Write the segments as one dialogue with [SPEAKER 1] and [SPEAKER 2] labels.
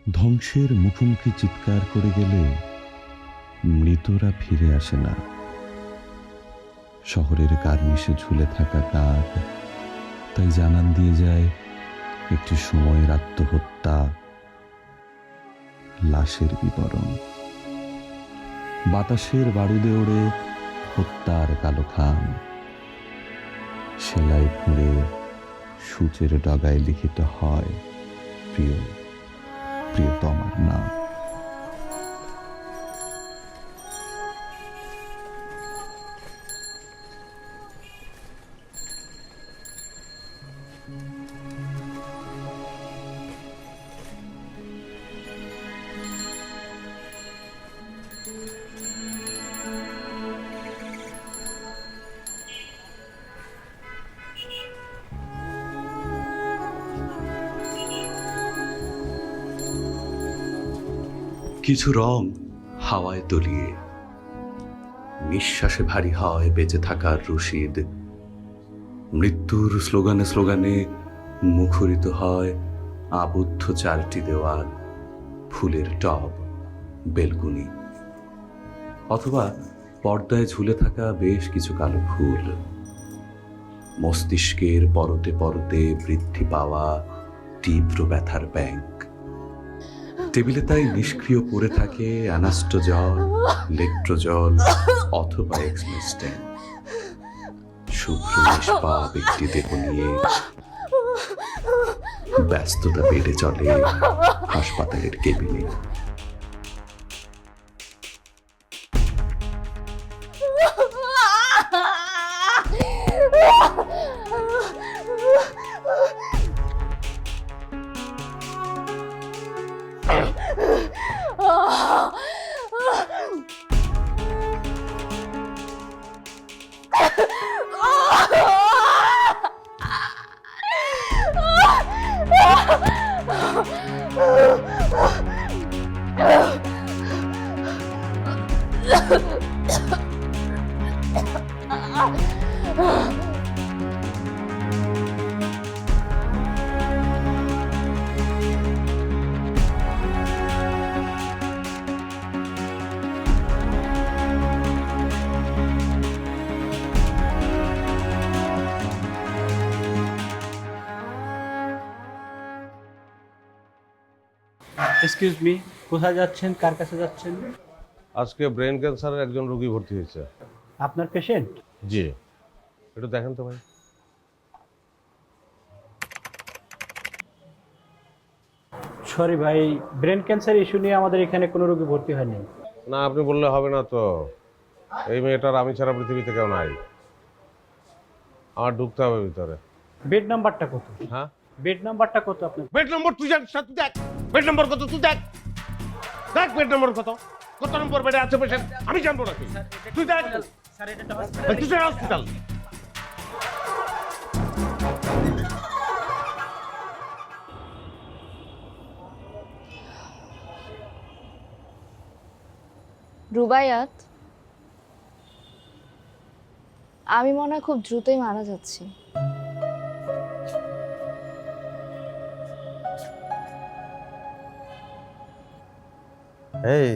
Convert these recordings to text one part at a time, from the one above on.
[SPEAKER 1] ধ্বংসের মুখোমুখি চিৎকার করে গেলে মৃতরা ফিরে আসে না। শহরের কার্নিশে ঝুলে থাকা কাক তাই জানান দিয়ে যায় একটি সময়ের আত্মহত্যা, লাশের বিবরণ। বাতাসের বারুদে ওড়ে হত্যার কালো খাম, সেলাই খুঁড়ে সূচের ডগায় লিখিত হয় প্রিয় প্রিয়তমার নাম।
[SPEAKER 2] কিছু রং হাওয়ায় তলিয়ে, নিঃশ্বাসে ভারী হয় বেঁচে থাকার রশিদ। মৃত্যুর স্লোগানে স্লোগানে মুখরিত হয় আবদ্ধ চারটি দেওয়াল, ফুলের টব, বেলকুনি, অথবা পর্দায় ঝুলে থাকা বেশ কিছু কালো ফুল। মস্তিষ্কের পরতে পরতে বৃদ্ধি পাওয়া তীব্র ব্যথার ব্যাংক। টেবিলে তাই নিষ্ক্রিয় পড়ে থাকে অ্যানাস্টোজল, লেট্রোজল অথবা এক্সমেস্টেন। শুভ্র নিষ্পাপ একটি দেহ নিয়ে ব্যস্ততা বেড়ে চলে হাসপাতালের কেবিনে।
[SPEAKER 3] এক্সকিউজ মি, কোথায় যাচ্ছেন, কার কাছে যাচ্ছেন?
[SPEAKER 4] আজকে ব্রেন ক্যান্সারের একজন রোগী ভর্তি হয়েছে।
[SPEAKER 3] আপনার পেশেন্ট?
[SPEAKER 4] জি, একটু দেখেন তো ভাই।
[SPEAKER 3] সরি ভাই, ব্রেন ক্যান্সার ইস্যু নিয়ে আমাদের এখানে কোনো রোগী ভর্তি হয়নি।
[SPEAKER 4] না, আপনি বললে হবে না তো। এই মেয়েটার আমি ছাড়া পৃথিবীতে কেউ নাই। আমার ঢুকতে হবে ভিতরে।
[SPEAKER 3] বেড নাম্বারটা কত?
[SPEAKER 4] হ্যাঁ,
[SPEAKER 3] বেড নাম্বারটা কত আপনার?
[SPEAKER 4] বেড নম্বর তুই জানিস না? তুই দেখ বেড নম্বর কত, তুই দেখ। দেখ বেড নম্বর কত, কত নম্বর বেডে আছে পেশেন্ট আমি জানবো না। তুই দেখ।
[SPEAKER 3] স্যার, এটা
[SPEAKER 4] কিসের হসপিটাল?
[SPEAKER 5] রুবাইয়াত, আমি মনে হয় খুব দ্রুতই মারা যাচ্ছি।
[SPEAKER 4] এই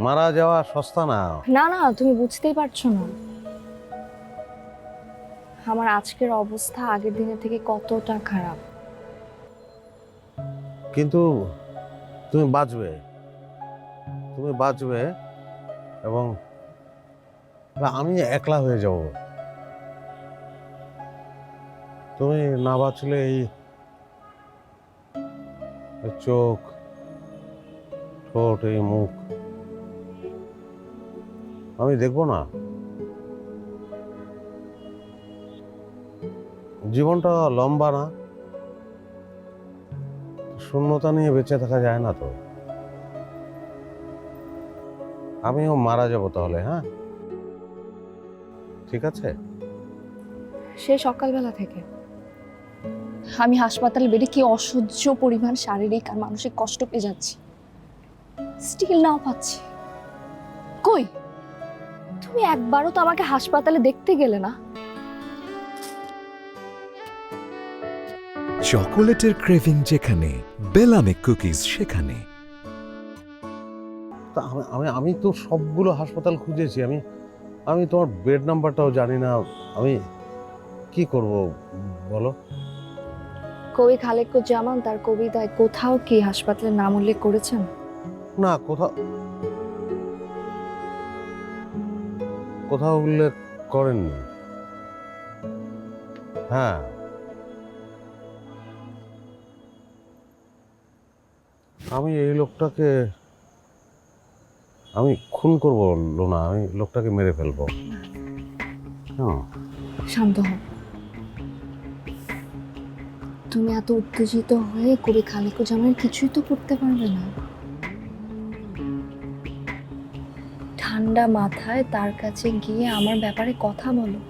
[SPEAKER 4] মারা যাওয়া সস্তা না।
[SPEAKER 5] না না, তুমি বুঝতেই পারছো না আমার আজকের অবস্থা আগের দিনের থেকে কতটা খারাপ।
[SPEAKER 4] কিন্তু তুমি বাঁচবে, তুমি বাঁচবে এবং আমি একলা হয়ে যাব। তুমি না বাঁচলে এই চোখ, ঠোঁট, এই মুখ আমি দেখবো না। জীবনটা লম্বা না, শূন্যতা নিয়ে বেঁচে থাকা যায় না তো। আমিও মারা যাব তাহলে। হ্যাঁ, ঠিক আছে।
[SPEAKER 5] সে সকালবেলা থেকে আমি হাসপাতালে বেডে কি অসহ্য পরিমাণ শারীরিক আর মানসিক কষ্ট পেয়ে যাচ্ছি, স্টিল নাও পাচ্ছি। কই, তুমি একবারও তো আমাকে হাসপাতালে দেখতে গেলে না।
[SPEAKER 6] চকোলেটের ক্রেভিং যেখানে, বেলানিক কুকিজ সেখানে।
[SPEAKER 4] তা আমি তো সবগুলো হাসপাতাল খুঁজেছি, আমি তোমার বেড নাম্বারটাও জানি না। আমি কি করব বলো?
[SPEAKER 5] কবি খালেকুজ্জামান তার কবিতায় কোথাও কি হাসপাতালের নাম উল্লেখ করেছেন?
[SPEAKER 4] না, কোথাও উল্লেখ করেননি। হ্যাঁ, আমি এই লোকটাকে আমি খুন করবো না, আমি লোকটাকে মেরে ফেলবো। হ্যাঁ,
[SPEAKER 5] শান্ত হও। তুমি এত উত্তেজিত হয়ে কবি খালেকুজ্জামানের কিছুই তো করতে পারবে না। ঠান্ডা মাথায় তার কাছে গিয়ে আমার ব্যাপারে কথা বলো।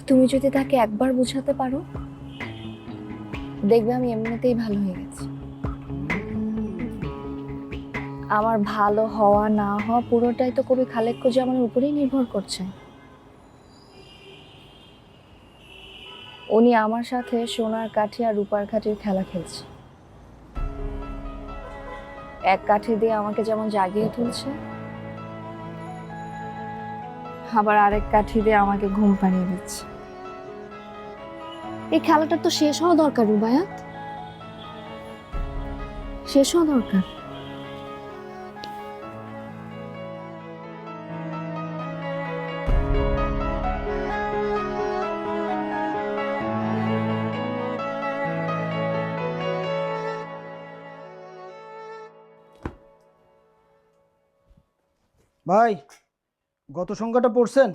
[SPEAKER 5] তুমি যদি তাকে একবার বোঝাতে পারো, দেখবে আমি এমনিতেই ভালো হয়ে গেছি। আমার ভালো হওয়া না হওয়া পুরোটাই তো কবি খালেকুজ্জামানের উপরেই নির্ভর করছে। উনি আমার সাথে সোনার কাঠি আর রূপার কাঠির খেলা খেলছে। এক কাঠি দিয়ে আমাকে যেমন জাগিয়ে তুলছে, আবার আরেক কাঠি দিয়ে আমাকে ঘুম পাড়িয়ে দিচ্ছে। এই খেলাটা তো শেষ হওয়া দরকার রুবায়াত, শেষ হওয়া দরকার।
[SPEAKER 7] ভাই, গত সংখ্যাটা পড়ছেন?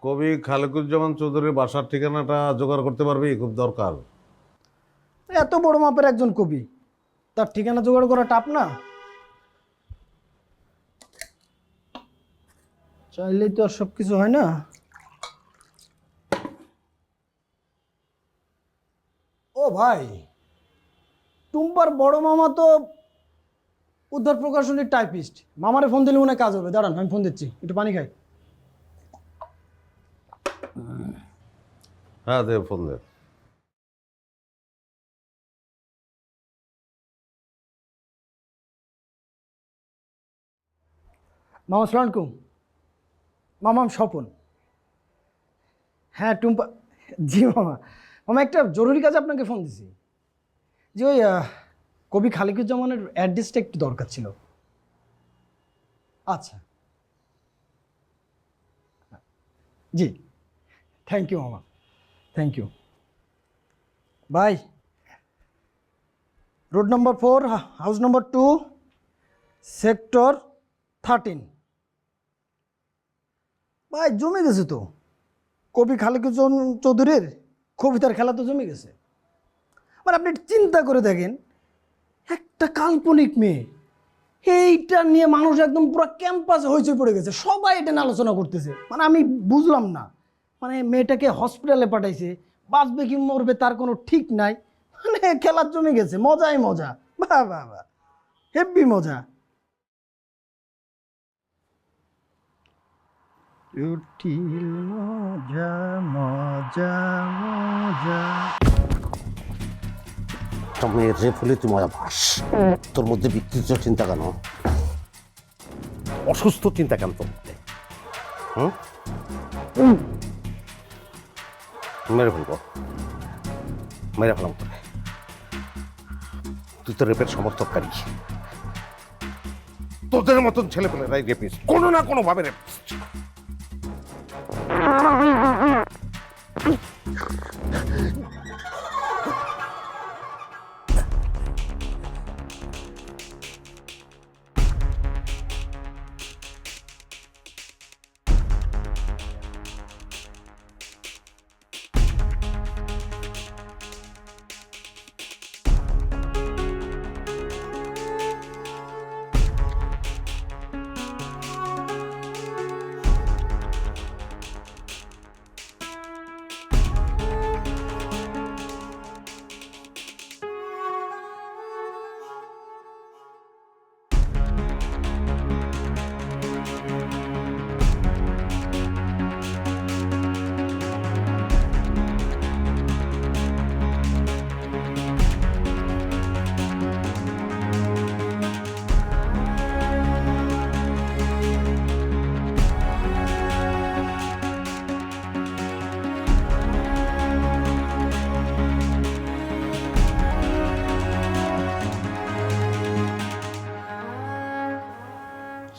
[SPEAKER 4] কবি খালেকুজ্জামান চৌধুরীর বাসার ঠিকানাটা জোগাড় করতে পারবি? খুব দরকার।
[SPEAKER 7] এত বড় মাপের একজন কবি, তার ঠিকানা জোগাড় করা টাপ না? চাইলেই তো আর সব কিছু হয় না। ও ভাই, টুম্পার বড় মামা তো উদ্ধার প্রকাশনীর টাইপিস্ট। মামারে ফোন দিলে মনে হয় কাজ হবে। দাঁড়ান, আমি ফোন দিচ্ছি, একটু পানি খাই।
[SPEAKER 4] হ্যাঁ, দে ফোন দে।
[SPEAKER 7] মামা আসসালামু আলাইকুম। মামা, আমি স্বপন। হ্যাঁ টুম্পা, জি মামা। মামা, একটা জরুরি কাজে আপনাকে ফোন দিছি। যে ওই কবি খালেকুজ্জামানের অ্যাড্রেসটা একটু দরকার ছিল। আচ্ছা, জি, থ্যাংক ইউ মামা, thank you. Bye. Road number 4, house number 2, sector 13। ভাই, জমে গেছে তো। কবি খালেকুজ্জামান চৌধুরীর কবিতার খেলা তো জমে গেছে। মানে আপনি চিন্তা করে দেখেন, একটা কাল্পনিক মেয়ে, এইটা নিয়ে মানুষ একদম পুরো ক্যাম্পাসে হইচই পড়ে গেছে। সবাই এটা নিয়ে আলোচনা করতেছে। মানে আমি বুঝলাম না, মানে মেয়েটাকে হসপিটালে পাঠাইছে, বাঁচবে কি মরবে তার কোনো ঠিক নাই। মানে খেলা জমে গেছে, মজাই মজা। বাহ বাহ বাহ, হেব্বি মজা। জটিল মজা মজা মজা।
[SPEAKER 4] মেয়ের রেপ হলে তুই মজা পাস। তোর মধ্যে বিকৃত চিন্তা কেন? অসুস্থ চিন্তা কেন তোর মধ্যে? মেরে ফেলবো, মেরে ফেলাম তোরে। তুই তো রেপের সমর্থককারী। তোদের মতন ছেলে পেলেরাই রেপিস, কোনো না কোনো ভাবে রেপিস।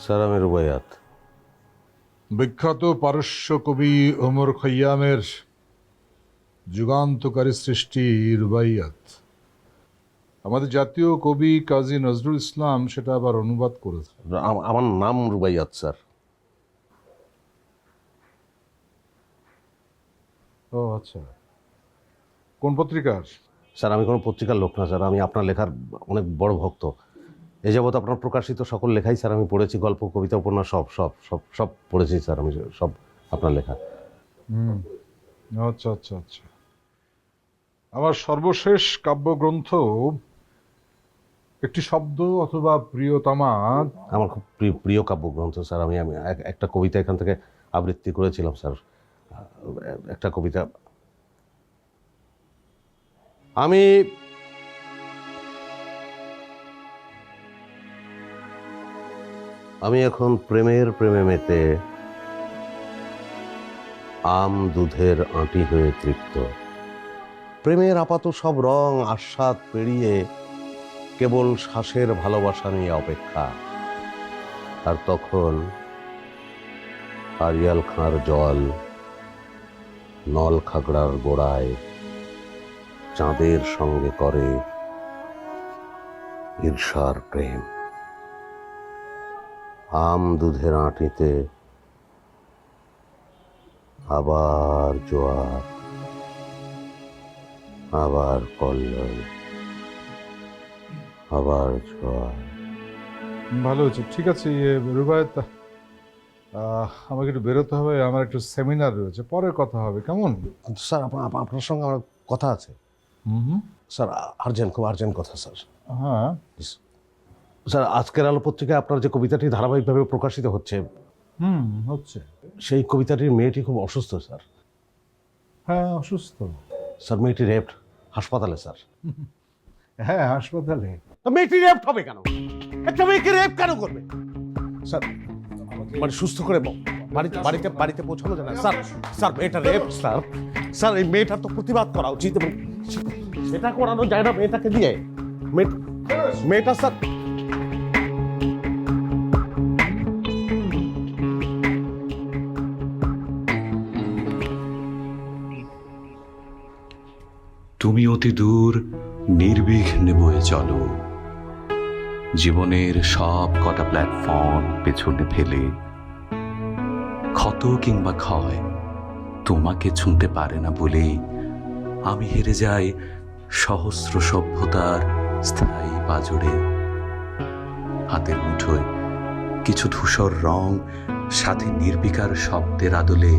[SPEAKER 4] স্যার আমি রুবাইয়াত।
[SPEAKER 8] বিখ্যাত পারস্য কবি ওমর খৈয়ামের যুগান্তকারী সৃষ্টি রুবাইয়াত। আমাদের জাতীয় কবি কাজী নজরুল ইসলাম সেটা আবার অনুবাদ করেছে।
[SPEAKER 4] আমার নাম রুবাইয়াত স্যার।
[SPEAKER 8] ও আচ্ছা, কোন পত্রিকার?
[SPEAKER 4] স্যার আমি কোনো পত্রিকার লোক না স্যার, আমি আপনার লেখার অনেক বড় ভক্ত। এ যাবৎ আপনার প্রকাশিত সকল লেখাই স্যার আমি পড়েছি, গল্প, কবিতা, উপন্যাস সব সব সব সব পড়েছি স্যার আমি, সব আপনার লেখা।
[SPEAKER 8] আচ্ছা আচ্ছা আচ্ছা। আমার সর্বশেষ কাব্যগ্রন্থ একটি শব্দ অথবা প্রিয়তমা।
[SPEAKER 4] আমার খুব প্রিয় কাব্যগ্রন্থ স্যার। আমি আমি একটা কবিতা এখান থেকে আবৃত্তি করেছিলাম স্যার, একটা কবিতা। আমি এখন প্রেমে মেতে আম দুধের আঁটি হয়ে তৃপ্ত। প্রেমের আপাত সব রং আস্বাদ পেরিয়ে কেবল শ্বাসের ভালোবাসা নিয়ে অপেক্ষা। আর তখন আরিয়াল খাঁর জল নল খাগড়ার গোড়ায় চাঁদের সঙ্গে করে ঈর্ষার প্রেম। আম দুধের আঁটিতে আবার জোয়ার, আবার কল্লোল, আবার জোয়ার।
[SPEAKER 8] ভালো হয়েছে, ঠিক আছে। রুবাইয়াত, আমাকে একটু বেরোতে হবে, আমার একটু সেমিনার রয়েছে, পরে কথা হবে, কেমন?
[SPEAKER 4] স্যার আপনার সঙ্গে আমার কথা আছে স্যার, আর্জেন্ট, খুব আর্জেন্ট কথা স্যার।
[SPEAKER 8] হ্যাঁ
[SPEAKER 4] স্যার আজকের আলো পত্রিকায় আপনার যে কবিতাটি ধারাবাহিকভাবে প্রকাশিত হচ্ছে,
[SPEAKER 8] হচ্ছে।
[SPEAKER 4] সেই কবিতাটির মেয়েটি খুব অসুস্থ স্যার।
[SPEAKER 8] হ্যাঁ অসুস্থ
[SPEAKER 4] স্যার, মেয়েটি রেপড হাসপাতালে স্যার।
[SPEAKER 8] হ্যাঁ হাসপাতালে।
[SPEAKER 4] মেয়েটি রেপড হবে কেন? একটা মেয়েকে রেপ কেন করবে স্যার? মানে সুস্থ করে বাড়িতে পৌঁছানো যায় না স্যার। স্যার মেয়েটা রেপ স্যার। স্যার এই মেয়েটার তো প্রতিবাদ করা উচিত, এবং সেটা করানো যায় না মেয়েটাকে দিয়ে। মেয়েটা স্যার,
[SPEAKER 2] তুমি অতি দূর নির্বিঘ্নে বয়ে চলো, জীবনের সব কটা প্ল্যাটফর্ম পেছনে ফেলে। ক্ষত কিংবা ক্ষয় তোমাকে ছুঁতে পারে না বলেই আমি হেরে যাই সহস্র সভ্যতার স্থায়ী পাজরে। হাতের মুঠোয় কিছু ধূসর রং, সাথে নির্বিকার শব্দের আদলে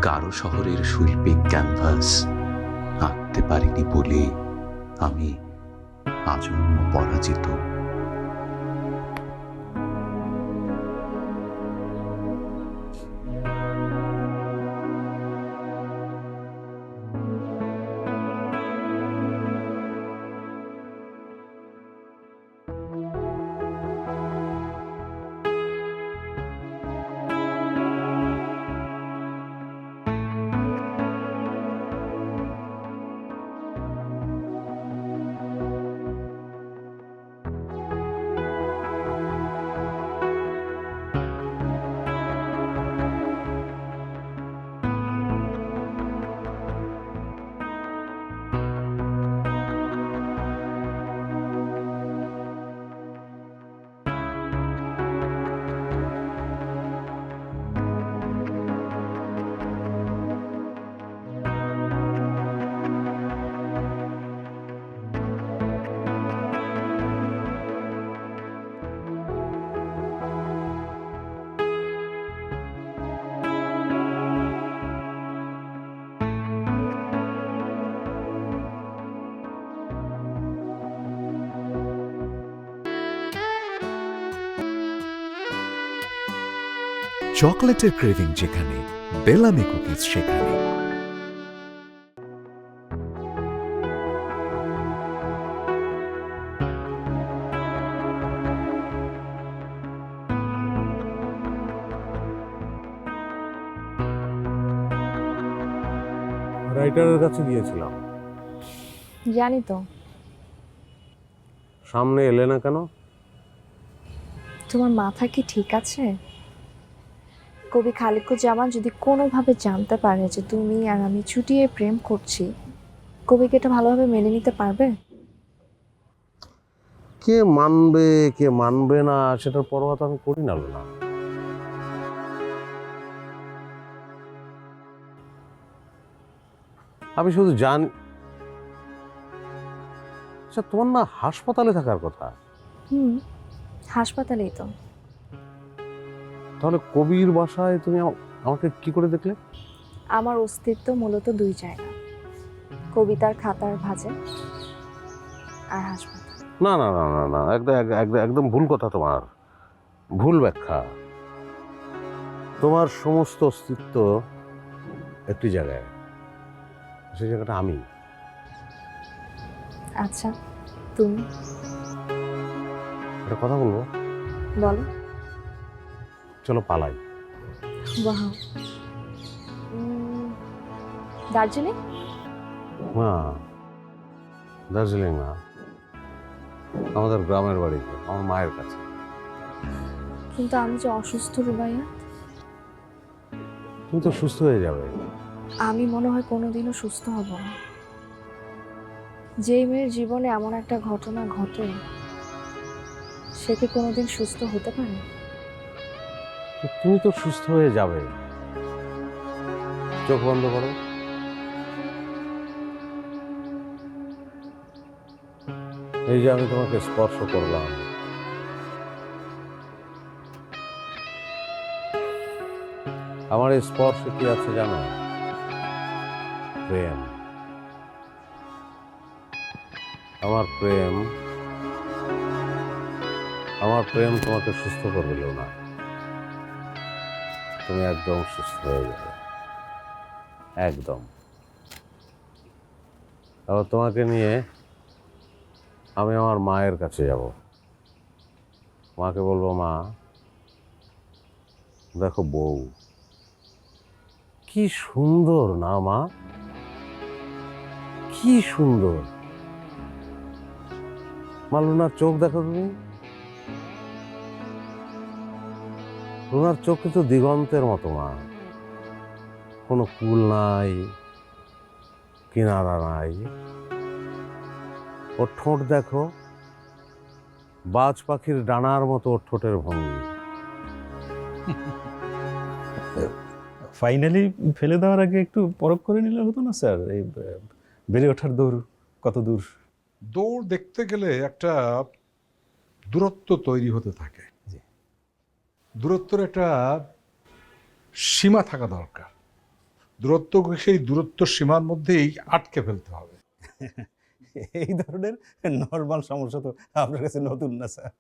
[SPEAKER 2] কারো শহরের শৈল্পিক ক্যানভাস আঁকতে পারিনি বলে আমি আজন্ম পরাজিত।
[SPEAKER 6] চকলেটের ক্রেভিং যেখানে, বেলামি কুকিজ সেখানে।
[SPEAKER 4] রাইটারের কাছে গিয়েছিলাম।
[SPEAKER 5] জানি তো।
[SPEAKER 4] সামনে এলে না কেন?
[SPEAKER 5] তোমার মাথা কি ঠিক আছে? কবি খালিকুজ্জামান যদি কোনোভাবে জানতে পারে যে তুমি আর আমি চুটিয়ে প্রেম করছি, কবি কি এটা ভালোভাবে মেনে নিতে পারবে?
[SPEAKER 4] কে মানবে কে মানবে না সেটার পরোয়া তো আমি করি না লোনা। আমি শুধু জানি, আচ্ছা তোমার না হাসপাতালে থাকার কথা?
[SPEAKER 5] হাসপাতালেই তো।
[SPEAKER 4] তাহলে কবির বাসায় তুমি আমাকে কি করে দেখলে?
[SPEAKER 5] আমার অস্তিত্ব মূলত দুই জায়গা, কবিতার খাতার ভাঁজে আর হাসপাতাল।
[SPEAKER 4] না না না না না, একদম একদম একদম ভুল কথা, তোমার ভুল ব্যাখ্যা। তোমার সমস্ত অস্তিত্ব একটি জায়গায়, সেই জায়গাটা আমি।
[SPEAKER 5] আচ্ছা, তুমি
[SPEAKER 4] একটা কথা বলবো?
[SPEAKER 5] বলো।
[SPEAKER 4] চলো পালাই।
[SPEAKER 5] বাহ, দার্জিলিং?
[SPEAKER 4] না, দার্জিলিং না, আমাদের গ্রামের বাড়িতে, আমার মায়ের কাছে।
[SPEAKER 5] কিন্তু আমি যে অসুস্থ রুবাইয়া।
[SPEAKER 4] তুমি তো সুস্থ হয়ে যাবে।
[SPEAKER 5] আমি মনে হয় কোনোদিনও সুস্থ হব না। যেই মেয়ের জীবনে এমন একটা ঘটনা ঘটে, সে কি কোনোদিন সুস্থ হতে পারে?
[SPEAKER 4] তো তুমি তো সুস্থ হয়ে যাবে। চোখ বন্ধ করো। এই যে আমি তোমাকে স্পর্শ করলাম, আমার এই স্পর্শে কি আছে জানো? প্রেম। আমার প্রেম, আমার প্রেম তোমাকে সুস্থ করবে না। তুমি একদম সুস্থ হয়ে যাবে, একদম। তারপর তোমাকে নিয়ে আমি আমার মায়ের কাছে যাব। মাকে বলবো, মা দেখো বউ কি সুন্দর না মা, কি সুন্দর। মা লুনার চোখ দেখো তুমি, লুনার চোখ কিন্তু দিগন্তের মতো মা, কোনো কুল নাই, কিনারা নাই। ওর ঠোঁট দেখো, বাজ পাখির ডানার মতো ওর ঠোঁটের ভঙ্গি।
[SPEAKER 9] ফাইনালি ফেলে দেওয়ার আগে একটু পরখ করে নিলে হতো না স্যার? এই বেড়ে ওঠার দৌড় কত দূর?
[SPEAKER 8] দৌড় দেখতে গেলে একটা দূরত্ব তৈরি হতে থাকে। দূরত্বের একটা সীমা থাকা দরকার। দূরত্বকে সেই দূরত্ব সীমার মধ্যেই আটকে ফেলতে হবে।
[SPEAKER 9] এই ধরনের নর্মাল সমস্যা তো আপনার কাছে নতুন না স্যার।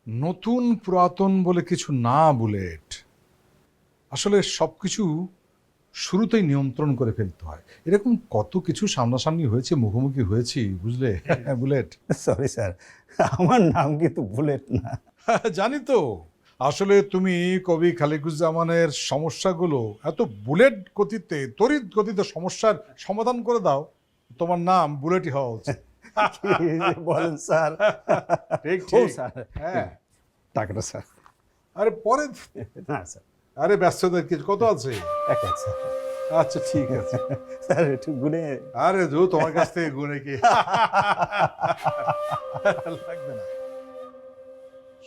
[SPEAKER 8] নতুন পুরাতন বলে কিছু না বুলেট, আসলে সবকিছু শুরুতেই নিয়ন্ত্রণ করে ফেলতে হয়। এরকম কত কিছু সামনাসামনি হয়েছে, মুখোমুখি হয়েছি, বুঝলে বুলেট।
[SPEAKER 9] সরি স্যার, আমার নাম কিন্তু বুলেট না।
[SPEAKER 8] জানি তো, আসলে তুমি কবি খালিকুজ্জামানের সমস্যাগুলো এত বুলেট গতিতে, তড়িৎ গতিতে সমস্যার সমাধান করে দাও, তোমার নাম বুলেটই হওয়া উচিত।
[SPEAKER 9] কি যে বলেন স্যার।
[SPEAKER 8] ঠিক
[SPEAKER 9] ও
[SPEAKER 8] ঠিক।
[SPEAKER 9] স্যার,
[SPEAKER 8] হ্যাঁ,
[SPEAKER 9] টাকাটা স্যার।
[SPEAKER 8] আরে পরে,
[SPEAKER 9] না স্যার,
[SPEAKER 8] আরে ব্যস্ততার কিছু কত আছে?
[SPEAKER 9] এক স্যার।
[SPEAKER 8] আচ্ছা ঠিক আছে।
[SPEAKER 9] স্যার একটু গুনে।
[SPEAKER 8] আরে দু তোমার কাছ থেকে গুনে কি লাগবে না।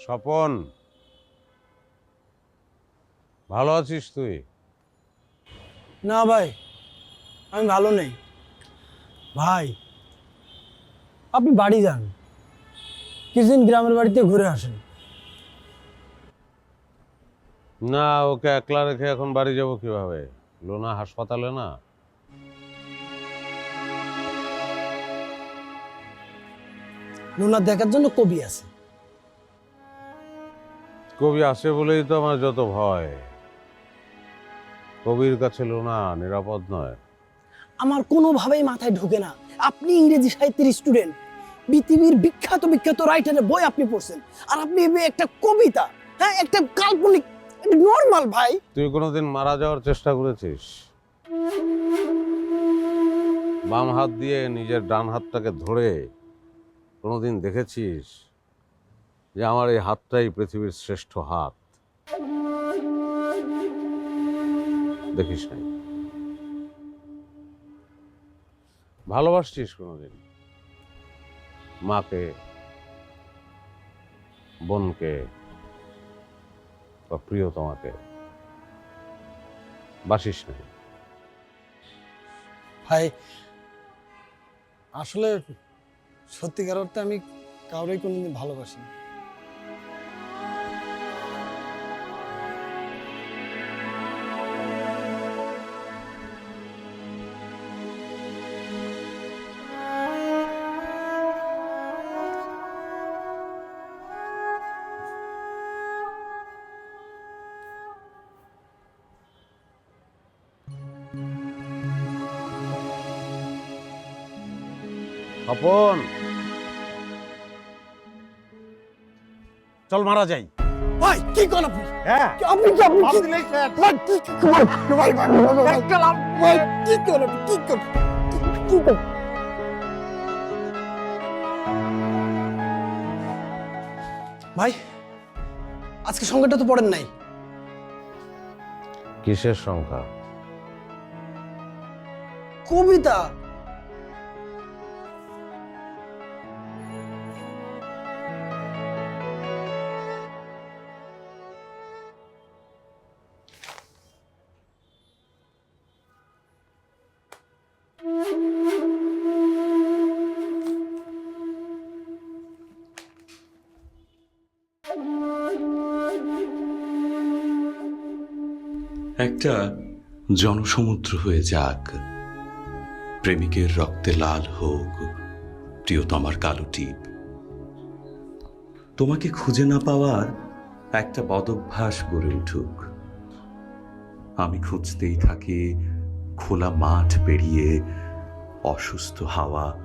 [SPEAKER 4] স্বপন, ভালো আছিস তুই?
[SPEAKER 7] না ভাই, আমি ভালো নেই। ভাই আপনি বাড়ি যান, কিছুদিন গ্রামের বাড়িতে ঘুরে আসেন।
[SPEAKER 4] না, ওকে একলা রেখে এখন বাড়ি যাব কিভাবে? লোনা হাসপাতালে না।
[SPEAKER 7] লুনা দেখার জন্য কবি আছে।
[SPEAKER 4] কবি আসে বলেই তো আমার যত ভয়। কবির কাছে লোনা নিরাপদ নয়।
[SPEAKER 7] আমার কোনোভাবেই মাথায় ঢোকে না, আপনি ইংরেজি সাহিত্যের স্টুডেন্ট, পৃথিবীর বিখ্যাত বিখ্যাত রাইটারের বই আপনি পড়ছেন, আর আপনি একটা কবিতা, হ্যাঁ একটা কাল্পনিক, নর্মাল ভাই।
[SPEAKER 4] তুই কোনোদিন মারা যাওয়ার চেষ্টা করেছিস? বাম হাত দিয়ে নিজের ডান হাতটাকে ধরে কোনোদিন দেখেছিস যে আমার এই হাতটাই পৃথিবীর শ্রেষ্ঠ হাত। দেখিস নাই? ভালোবাসছিস কোনোদিন মাকে, বোনকে বা প্রিয়তমাকে? বাসিস নাই?
[SPEAKER 7] ভাই আসলে সত্যিকার অর্থে আমি কাউরেই কোনোদিন ভালোবাসিনি।
[SPEAKER 4] স্বপন, চল মারা যাই।
[SPEAKER 7] ভাই কি করেন আপনি?
[SPEAKER 4] হ্যাঁ,
[SPEAKER 7] আপনি কি আপনি
[SPEAKER 4] মার
[SPEAKER 7] কি-
[SPEAKER 4] দিলেই শেষ।
[SPEAKER 7] ভাই কি করেন? ভাই ভাই একটা লাভ ভাই কি করেন? কি করেন? কি করেন? ভাই আজকে সংখ্যাটা তো পড়েন নাই।
[SPEAKER 4] কিসের সংখ্যা?
[SPEAKER 7] কবিতা।
[SPEAKER 2] একটা জনসমুদ্র হয়ে যাক, প্রেমিকের রক্তে লাল হোক প্রিয়তমার কালো টিপ। তোমাকে খুঁজে না পাওয়ার একটা বদভ্যাস গড়ে উঠুক। আমি খুঁজতেই থাকি খোলা মাঠ পেরিয়ে অসুস্থ হাওয়া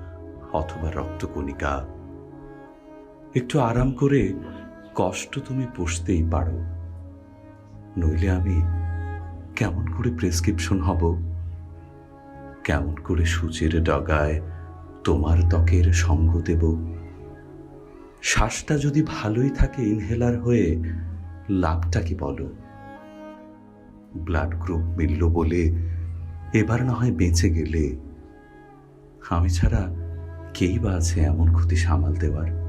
[SPEAKER 2] অথবা রক্তকণিকা। একটু আরাম করে কষ্ট তুমি পুষতেই পারো, নইলে আমি কেমন করে প্রেসক্রিপশন হব? কেমন করে সূচের ডগায় তোমার ত্বকের সঙ্গ দেব? শ্বাসটা যদি ভালোই থাকে ইনহেলার হয়ে, লাভটা কি বলো? ব্লাড গ্রুপ মিলল বলে এবার না হয় বেঁচে গেলে, আমি ছাড়া কেই বা আছে এমন ক্ষতি সামাল দেওয়ার?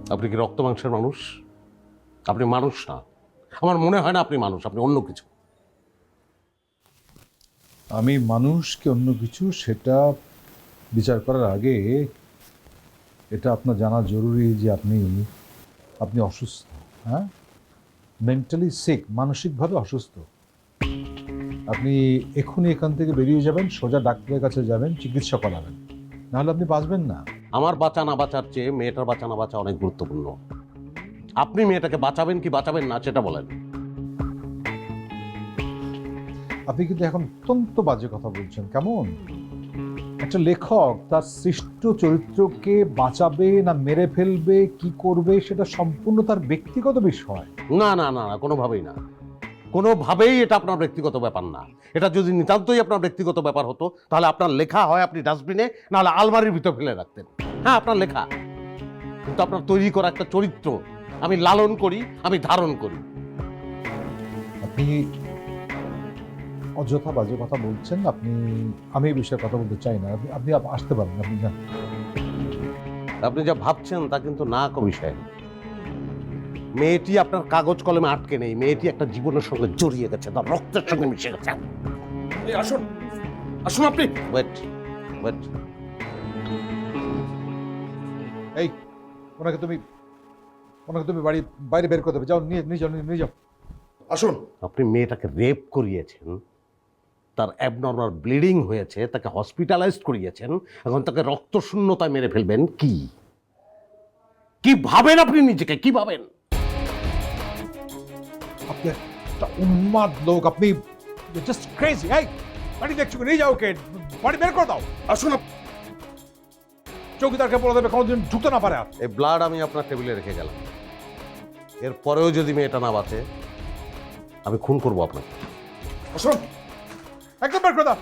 [SPEAKER 4] আপনি কি রক্ত মাংসের মানুষ? আপনি মানুষ না। আমার মনে হয় না আপনি মানুষ, আপনি অন্য কিছু।
[SPEAKER 8] আমি মানুষ কি অন্য কিছু সেটা বিচার করার আগে এটা আপনার জানা জরুরি যে আপনি অসুস্থ। হ্যাঁ, মেন্টালি সিক, মানসিকভাবে অসুস্থ। আপনি এক্ষুনি এখান থেকে বেরিয়ে যাবেন, সোজা ডাক্তারের কাছে যাবেন, চিকিৎসা করাবেন, নাহলে আপনি বাঁচবেন না।
[SPEAKER 4] আমার বাঁচা না বাঁচার চেয়ে মেয়েটার বাঁচা না বাঁচা অনেক গুরুত্বপূর্ণ। আপনি মেয়েটাকে বাঁচাবেন কি বাঁচাবেন না সেটা বলেন।
[SPEAKER 8] আপনি কিন্তু এখন অত্যন্ত বাজে কথা বলছেন। কেমন একটা লেখক তার সৃষ্ট চরিত্রকে বাঁচাবে না মেরে ফেলবে, কি করবে, সেটা সম্পূর্ণ তার ব্যক্তিগত বিষয়।
[SPEAKER 4] না না না না, কোনোভাবেই না, কোনোভাবেই এটা আপনার ব্যক্তিগত ব্যাপার না। এটা যদি নিতান্তই আপনার ব্যক্তিগত ব্যাপার হতো তাহলে আপনার লেখা হয় আপনি ডাস্টবিনে, নাহলে আলমারির ভিতর ফেলে রাখতেন। হ্যাঁ, আপনার লেখা, কিন্তু আপনার তৈরি করা একটা চরিত্র আমি লালন করি, আমি ধারণ করি।
[SPEAKER 8] আপনি অযথা বাজে কথা বলছেন। আমি এই বিষয়ে কথা বলতে চাই না। আপনি আসতে পারেন, আপনি যান।
[SPEAKER 4] আপনি যা ভাবছেন তা কিন্তু না কো বিষয়। মেয়েটি আপনার কাগজ কলমে আটকে নেই, মেয়েটি একটা জীবনের সঙ্গে জড়িয়ে গেছে, তার রক্তের সঙ্গে মিশে গেছে। আসুন আসুন আপনি। Wait wait.
[SPEAKER 8] এই ওনাকে তুমি বাইরে বের করে দেবে। যাও, নিয়ে যাও।
[SPEAKER 4] আসুন। আপনি মেয়েটাকে রেপ করিয়েছেন, তার অ্যাবনর্মাল ব্লিডিং হয়েছে, তাকে হসপিটালাইজড করিয়েছেন, এখন তাকে রক্তশূন্যতায় মেরে ফেলবেন। কি ভাবেন আপনি নিজেকে? কি ভাবেন?
[SPEAKER 8] আপনি একটা উন্মাদ লোক। আপনি জাস্ট ক্রেজি। এই বাড়ি দেখছো, নিয়ে যাও, ওকে বাড়ি বের করে দাও। আসুন, চৌকিদারকে বলে দেবে কোনোদিন ঢুকতে না পারে।
[SPEAKER 4] এই ব্লাড আমি আপনার টেবিলে রেখে গেলাম, এরপরেও যদি মেয়েটা না বাঁচে আমি খুন করবো আপনাকে।
[SPEAKER 8] আসুন, একদম বের করে দাও।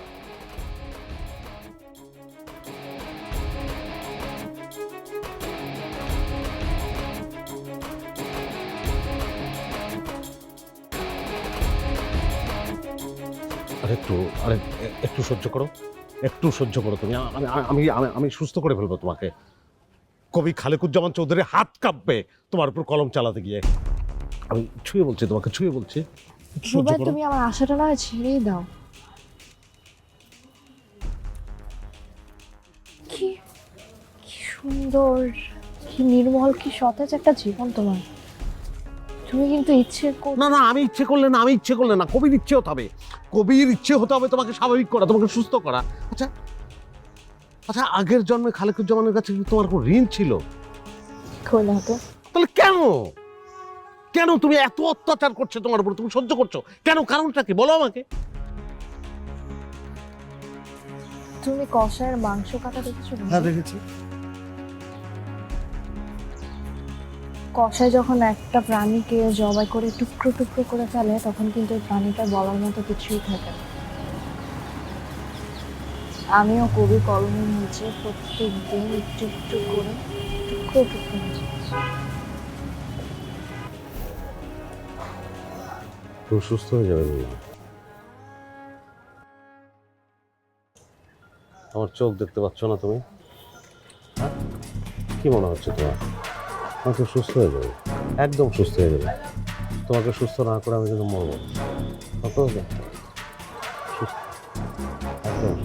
[SPEAKER 4] একটু আরে একটু সহ্য করো, একটু সহ্য করো তুমি। আমি আমি আমি আমি সুস্থ করে ফেলবো তোমাকে। কবি খালেকুজ্জামান চৌধুরী হাত কাঁপবে তোমার উপর কলম চালাতে গিয়ে। আমি ছুঁয়ে বলছি, তোমাকে ছুঁয়ে বলছি, একটু সহ্য
[SPEAKER 5] রুবাই,
[SPEAKER 4] করো।
[SPEAKER 5] তুমি আমার আশাটা না হয় ছেড়েই দাও। কি কি সুন্দর, কি নির্মল, কি সতেজ একটা জীবন তোমার। তুমি কিন্তু ইচ্ছে
[SPEAKER 4] না না, আমি ইচ্ছে করলে না, আমি ইচ্ছে করলে না, কবির ইচ্ছে হতে হবে। কবির ইচ্ছে হতে হবে তোমাকে স্বাভাবিক করা, তোমাকে সুস্থ করা। আচ্ছা আচ্ছা, আগের জন্মে খালেকুজ্জামানের কাছে কি তোমার কোনো ঋণ ছিল?
[SPEAKER 5] করলে হতো।
[SPEAKER 4] তাহলে কেন কেন তুমি এত অত্যাচার করছো তোমার উপর, তুমি সহ্য করছো কেন? কারণটা কি বলো আমাকে।
[SPEAKER 5] তুমি কষায়ের মাংস কাটা দেখেছো?
[SPEAKER 7] হ্যাঁ দেখেছি।
[SPEAKER 5] কষায় যখন একটা প্রাণীকে জবাই করে টুকরো টুকরো করে ফেলে, তখন কিন্তু ওই প্রাণীটা বলার মতো কিছুই থাকে না। আমিও কবি কলমের নিচে প্রত্যেক দিন একটু একটু করে টুকরো টুকরো হয়েছি।
[SPEAKER 4] তুমি সুস্থ হয়ে যাবে। আমার চোখ দেখতে পাচ্ছ না তুমি? হ্যাঁ, কি মনে হচ্ছে তোমার? আমি তো সুস্থ হয়ে যাবে, একদম সুস্থ হয়ে যাবে। তোমাকে সুস্থ না করে আমি কিন্তু মরবো। কত সুস্থ, একদম।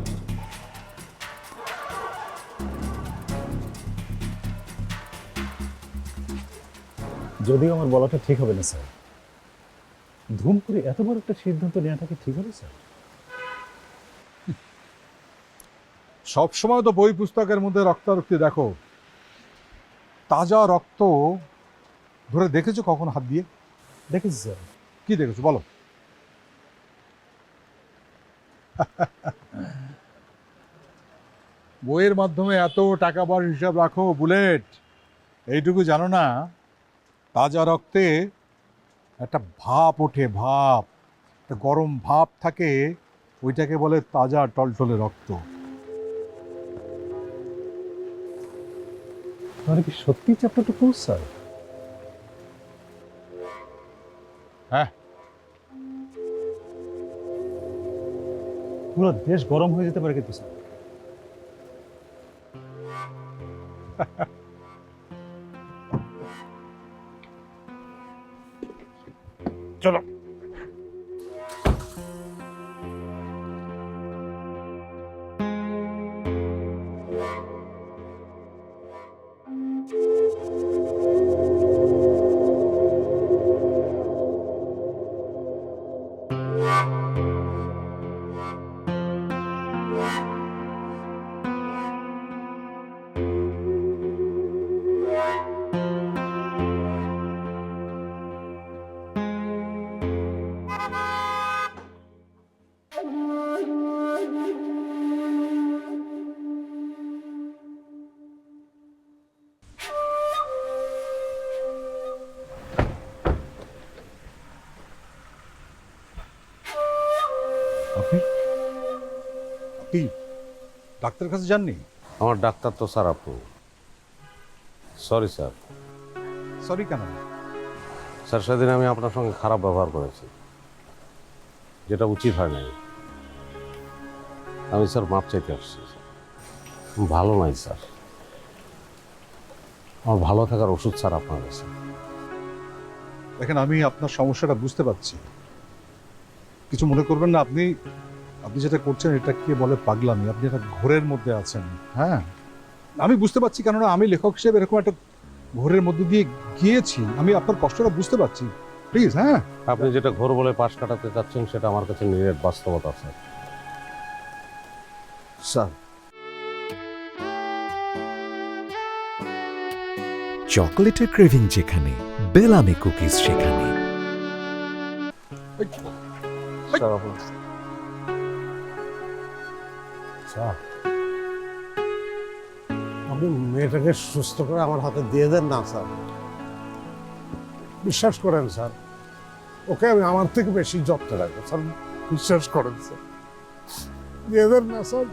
[SPEAKER 9] যদিও আমার বলাটা ঠিক হবে না স্যার, ধুম করে এত বড় একটা সিদ্ধান্ত নেওয়াটা কি ঠিক হবে স্যার?
[SPEAKER 8] সব সময় তো বই পুস্তকের মধ্যে রক্তারক্তি দেখো, তাজা রক্ত ধরে দেখেছো কখন হাত দিয়ে?
[SPEAKER 9] দেখেছি স্যার।
[SPEAKER 8] কি দেখেছো বলো? বইয়ের মাধ্যমে এত টাকা পয়সার হিসাব রাখো বুলেট, এইটুকু জানো না তাজা রক্তে একটা ভাপ ওঠে, ভাপ, একটা গরম ভাপ থাকে, ওইটাকে বলে তাজা টলটলে রক্ত।
[SPEAKER 9] মানে কি সত্যি চ্যাপ্টারটা কোর্স স্যার?
[SPEAKER 8] হ্যাঁ,
[SPEAKER 9] পুরো দেশ গরম হয়ে যেতে পারে কিন্তু স্যার।
[SPEAKER 4] চলো।
[SPEAKER 8] আপনি আপনি ডাক্তারের কাছে যাননি?
[SPEAKER 4] আমার ডাক্তার তো স্যার আপু। Sorry sir.
[SPEAKER 8] সরি কেন?
[SPEAKER 4] স্যার, সেদিন আমি আপনার সঙ্গে খারাপ ব্যবহার করেছি, যেটা উচিত হয় নাই। আমি স্যার মাপ চাইতে আসছি। ভালো নাই স্যার, আমার ভালো থাকার ওষুধ স্যার আপনার কাছে।
[SPEAKER 8] দেখেন, আমি আপনার সমস্যাটা বুঝতে পারছি, কিছু মনে করবেন না। আপনি আপনি যেটা করছেন এটা কে বলে পাগলামি। আপনি একটা ঘোরের মধ্যে আছেন। হ্যাঁ, আমি বুঝতে পারছি, কেননা আমি লেখক হিসেবে এরকম একটা ঘোরের মধ্যে দিয়ে গিয়েছি। আমি আপনার কষ্টটা বুঝতে পারছি। প্লিজ, হ্যাঁ,
[SPEAKER 4] আপনি যেটা ঘোর বলে পাশ কাটাতে চাচ্ছেন সেটা আমার কাছে নিরেট বাস্তবতা স্যার। স্যার,
[SPEAKER 6] চকোলেটের ক্রেভিং যেখানে, বেলামি কুকিজ সেখানে।
[SPEAKER 4] স্যার আপনার স্যার, আপনি মেয়েটাকে সুস্থ করে আমার হাতে দিয়ে দেন না স্যার। বিশ্বাস করেন স্যার, ওকে আমি আমার থেকে বেশি যত্ন রাখবো স্যার। বিশ্বাস করেন স্যার, দিয়ে দেন না স্যার,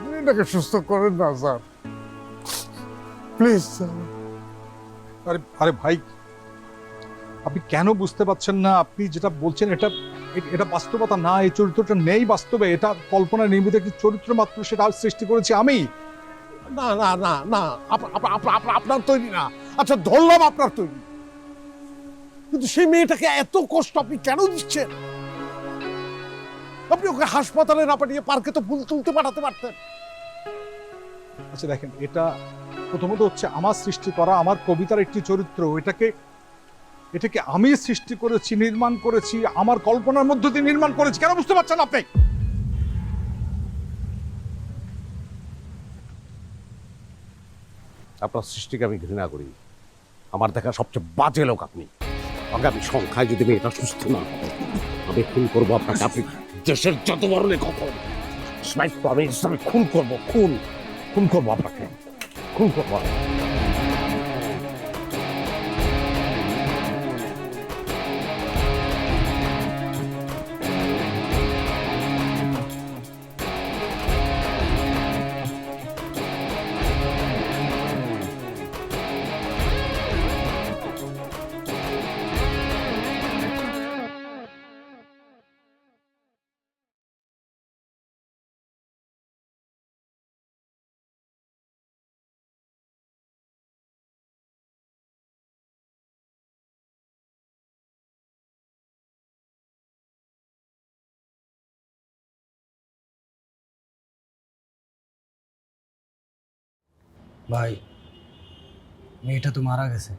[SPEAKER 4] মেয়েটাকে সুস্থ করেন না স্যার, প্লিজ স্যার।
[SPEAKER 8] আরে আরে ভাই, আপনি কেন বুঝতে পারছেন না? আপনি যেটা বলছেন এটা এটা বাস্তবতা না, এই চরিত্রটা নেই বাস্তবে, এটা কল্পনা নির্মিত একটি চরিত্র মাত্র, সেটা সৃষ্টি করেছি আমি।
[SPEAKER 4] না না না না, আপনার তৈরি না। আচ্ছা ধরলাম আপনার তৈরি, কিন্তু সেই মেয়েটাকে এত কষ্ট আপনি কেন দিচ্ছেন? আপনি ওকে হাসপাতালে না পাঠিয়ে পার্কে তো ফুল তুলতে পাঠাতে পারতেন।
[SPEAKER 8] আচ্ছা দেখেন, এটা প্রথমত হচ্ছে আমার সৃষ্টি করা আমার কবিতার একটি চরিত্র, এটাকে আমি সৃষ্টি করেছি, নির্মাণ করেছি, আমার কল্পনার মধ্য দিয়ে নির্মাণ করেছি। কেন বুঝতে পারছেন আপনি?
[SPEAKER 4] আপনার সৃষ্টিকে আমি ঘৃণা করি। আমার দেখা সবচেয়ে বাজে লোক আপনি। আগামী সংখ্যায় যদি মেয়েটা সুস্থ না হয়, আমি খুন করবো আপনাকে। আপনি দেশের যত বড় লেখক হন, আমি খুন করবো, খুন করবো আপনাকে, খুন করবো।
[SPEAKER 7] ভাই মেয়েটা তো মারা গেছে।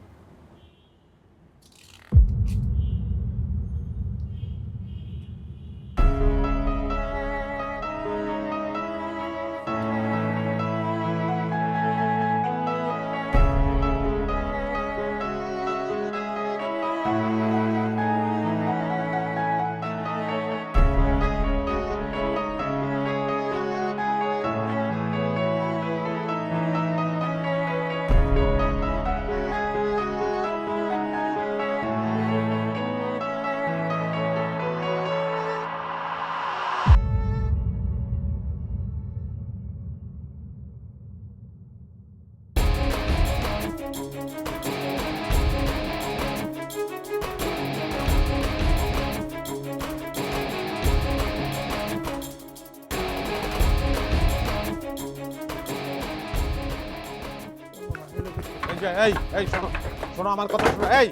[SPEAKER 7] এই শোনো শোনো আমার কথা শোনো। এই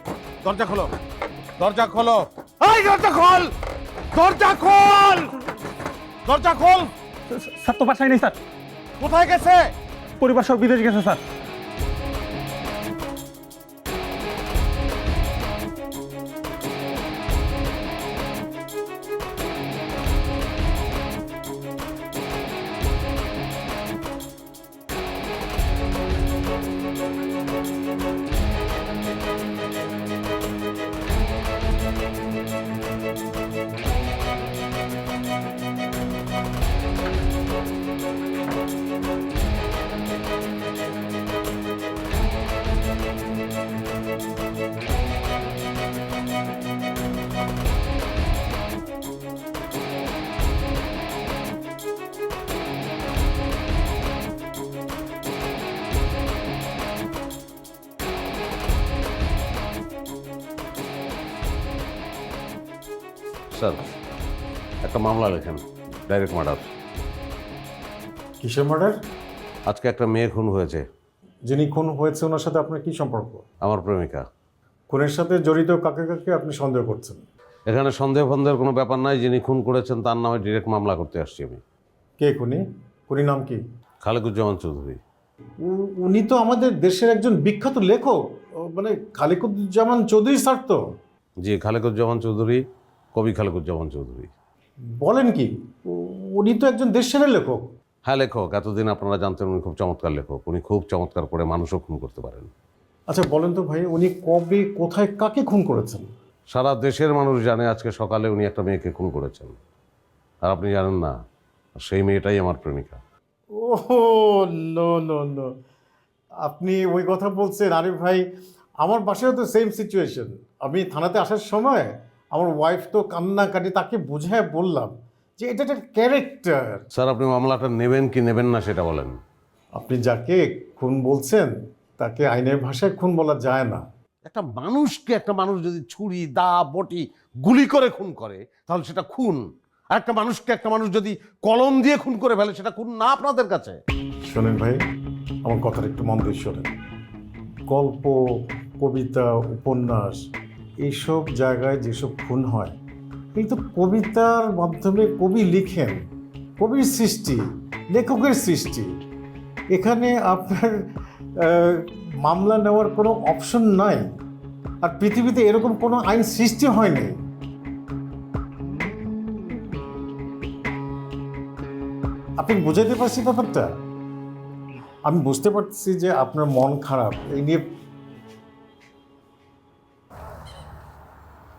[SPEAKER 7] দরজা খোলো, দরজা খোলো, এই দরজা খোল, দরজা খোল, দরজা খোল।
[SPEAKER 9] স্যার তো বাসায় নেই স্যার,
[SPEAKER 4] কোথায় গেছে?
[SPEAKER 9] পরিবার সব বিদেশ গেছে স্যার।
[SPEAKER 4] স্যার একটা মামলা লেখেন, ডাইরেক্ট মার্ডার।
[SPEAKER 10] কিসের মার্ডার?
[SPEAKER 4] আজকে একটা মেয়ে খুন হয়েছে।
[SPEAKER 10] যিনি খুন হয়েছে ওনার সাথে আপনার কি সম্পর্ক?
[SPEAKER 4] আমার প্রেমিকা।
[SPEAKER 10] খুনের সাথে জড়িত কাকে কাকে আপনি সন্দেহ করছেন?
[SPEAKER 4] এখানে সন্দেহের কোনো ব্যাপার নাই। যিনি খুন করেছেন তার নামে ডিরেক্ট মামলা করতে আসছি আমি।
[SPEAKER 10] কে খুনি? খুনির নাম কি?
[SPEAKER 4] খালেকুজ্জামান চৌধুরী।
[SPEAKER 10] উনি তো আমাদের দেশের একজন বিখ্যাত লেখক, মানে খালেকুজ্জামান চৌধুরী স্যার তো?
[SPEAKER 4] জি, খালেকুজ্জামান চৌধুরী, কবি খালেকুজ্জামান চৌধুরী।
[SPEAKER 10] বলেন কি? উনি তো একজন দেশের লেখক।
[SPEAKER 4] হ্যাঁ লেখক, এতদিন আপনারা জানতেন উনি খুব চমৎকার লেখক। উনি খুব চমৎকার করে মানুষও খুন করতে পারেন।
[SPEAKER 10] আচ্ছা বলেন তো ভাই, উনি কবে কোথায় কাকে খুন করেছেন?
[SPEAKER 4] সারা দেশের মানুষ জানে আজকে সকালে উনি একটা মেয়েকে খুন করেছেন, আর আপনি জানেন না। সেই মেয়েটাই আমার প্রেমিকা।
[SPEAKER 10] ও নো নো নো, আপনি ওই কথা বলছেন? আরে ভাই, আমার বাসায়ও তো সেম সিচুয়েশন। আমি থানাতে আসার সময় আমার ওয়াইফ তো কান্নাকাটি, তাকে বুঝায় বললাম যে এটা একটা ক্যারেক্টার।
[SPEAKER 4] স্যার আপনি মামলাটা নেবেন কি নেবেন না সেটা বলেন।
[SPEAKER 10] আপনি যাকে খুন বলছেন তাকে আইনের ভাষায় খুন বলা যায় না।
[SPEAKER 4] একটা মানুষ যদি ছুরি, দা, বটি, গুলি করে খুন করে তাহলে সেটা খুন। আর একটা মানুষকে একটা মানুষ যদি কলম দিয়ে খুন করে ফেলে সেটা খুন না আপনাদের কাছে?
[SPEAKER 10] শোনেন ভাই, আমার কথাটা একটু মন দিয়ে শোনেন। গল্প, কবিতা, উপন্যাস এইসব জায়গায় যেসব খুন হয়, কিন্তু কবিতার মাধ্যমে কবি লিখেন, কবির সৃষ্টি, লেখকের সৃষ্টি। এখানে আপনার মামলা নেওয়ার কোনো অপশন নাই। আর পৃথিবীতে এরকম কোনো আইন সৃষ্টি হয়নি। আপনি বুঝাইতে পারছি ব্যাপারটা? আমি বুঝতে পারছি যে আপনার মন খারাপ এই নিয়ে।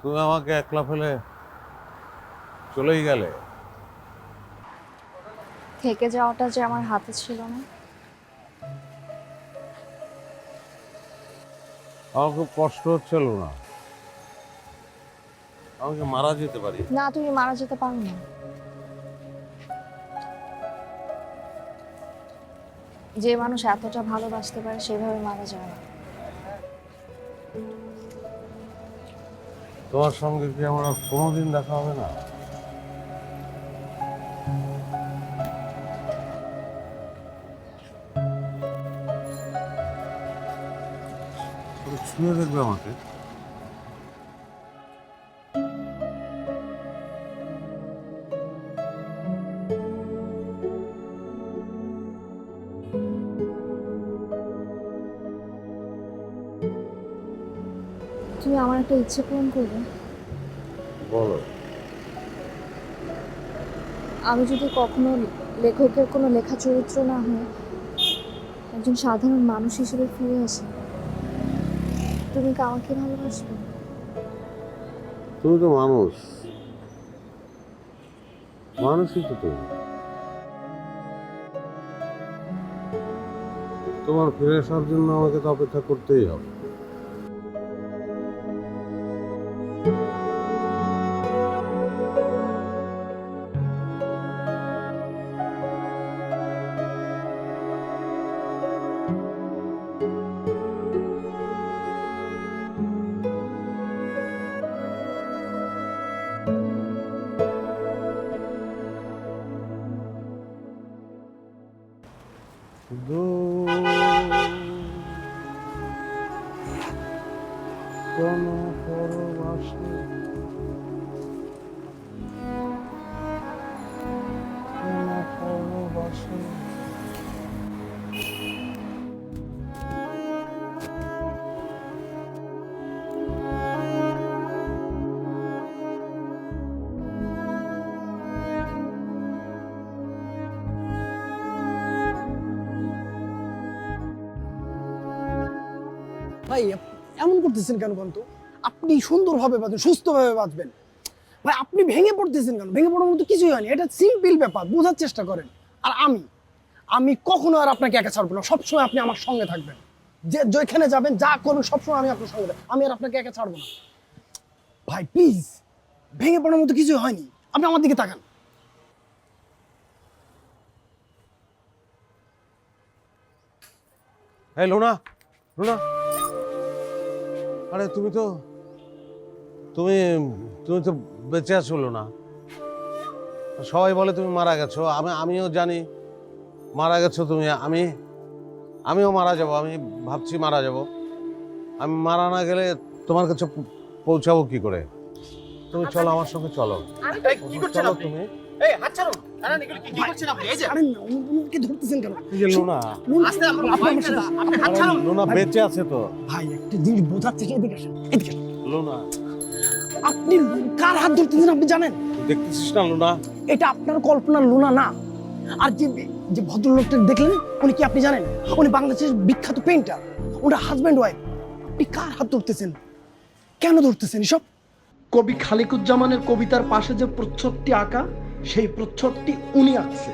[SPEAKER 4] তুমি আমাকে একলা ফেলে চলেই গেলে।
[SPEAKER 5] থেকে যাওয়াটা যে আমার হাতে ছিল না।
[SPEAKER 4] আমার খুব কষ্ট হচ্ছিল না, আমাকে মারা যেতে পারি।
[SPEAKER 5] না, তুমি মারা যেতে পারো না। যে মানুষ এতটা ভালোবাসতে পারে সেভাবে মারা যায় না।
[SPEAKER 4] তোমার সঙ্গে কি আমার আর কোনোদিন দেখা হবে না? তুমি ছুঁয়ে দেখবে আমাকে?
[SPEAKER 5] তুমি আমার একটা ইচ্ছে পূরণ করবে।
[SPEAKER 4] বলো।
[SPEAKER 5] আমি যদি কখনো লেখকের কোনো লেখা চরিত্র না হয়ে একজন সাধারণ মানুষ হিসেবে ফিরে আসি, তুমি কি আমাকে ভালোবাসবে?
[SPEAKER 4] তুমি তো মানুষ, মানুষই তো তুমি। তোমার ফিরে আসার জন্য আমাকে তো অপেক্ষা করতেই হবে।
[SPEAKER 7] ভাই এমন করতেছেন কেন বলতো? আপনি সুন্দরভাবে বাঁচবেন, সুস্থভাবে বাঁচবেন। ভাই আপনি ভেঙে পড়তেছেন কেন? ভেঙে পড়ার মতো কিছুই হয়নি, এটা সিম্পল ব্যাপার, বোঝার চেষ্টা করেন। আর আমি কখনো আর আপনাকে একা ছাড়বো না, সবসময় আপনি আমার সঙ্গে থাকবেন। যে যেখানে যাবেন, যা করবেন, সবসময় আমি আপনার সঙ্গে থাকবো। আমি আর আপনাকে একা ছাড়বো না। ভাই প্লিজ, ভেঙে পড়ার মতো কিছুই হয়নি, আপনি আমার দিকে তাকান।
[SPEAKER 4] এই লোনা, লোনা, আরে তুমি তো বেঁচে আছো লোনা। সবাই বলে তুমি মারা গেছো, আমিও জানি মারা গেছো তুমি। আমিও মারা যাব, আমি ভাবছি মারা যাব। আমি মারা না গেলে তোমার কাছে পৌঁছাবো কি করে? তুমি চলো আমার সঙ্গে, চলো। চলো তুমি। লোনা বেঁচে আছে তো।
[SPEAKER 7] ভাই একটা জিনিস বোঝার থেকে এদিকে আসেন, এদিকে আসেন।
[SPEAKER 4] লোনা,
[SPEAKER 7] আপনি কার হাত ধরতেছেন আপনি জানেন?
[SPEAKER 4] দেখতেছিস না লোনা?
[SPEAKER 7] এটা আপনার কল্পনার লুনা না। আর যে ভদ্রলোকটা দেখলেন, উনি কি আপনি জানেন? উনি বাংলাদেশের বিখ্যাত পেইন্টার, ওনার হাজব্যান্ড ওয়াইফ। আপনি কার হাত ধরতেছেন? কেন ধরতেছেন এসব? কবি খালিকুজ্জামানের কবিতার পাশে যে প্রচ্ছদটি আঁকা, সেই প্রচ্ছদটি উনি আঁকছে।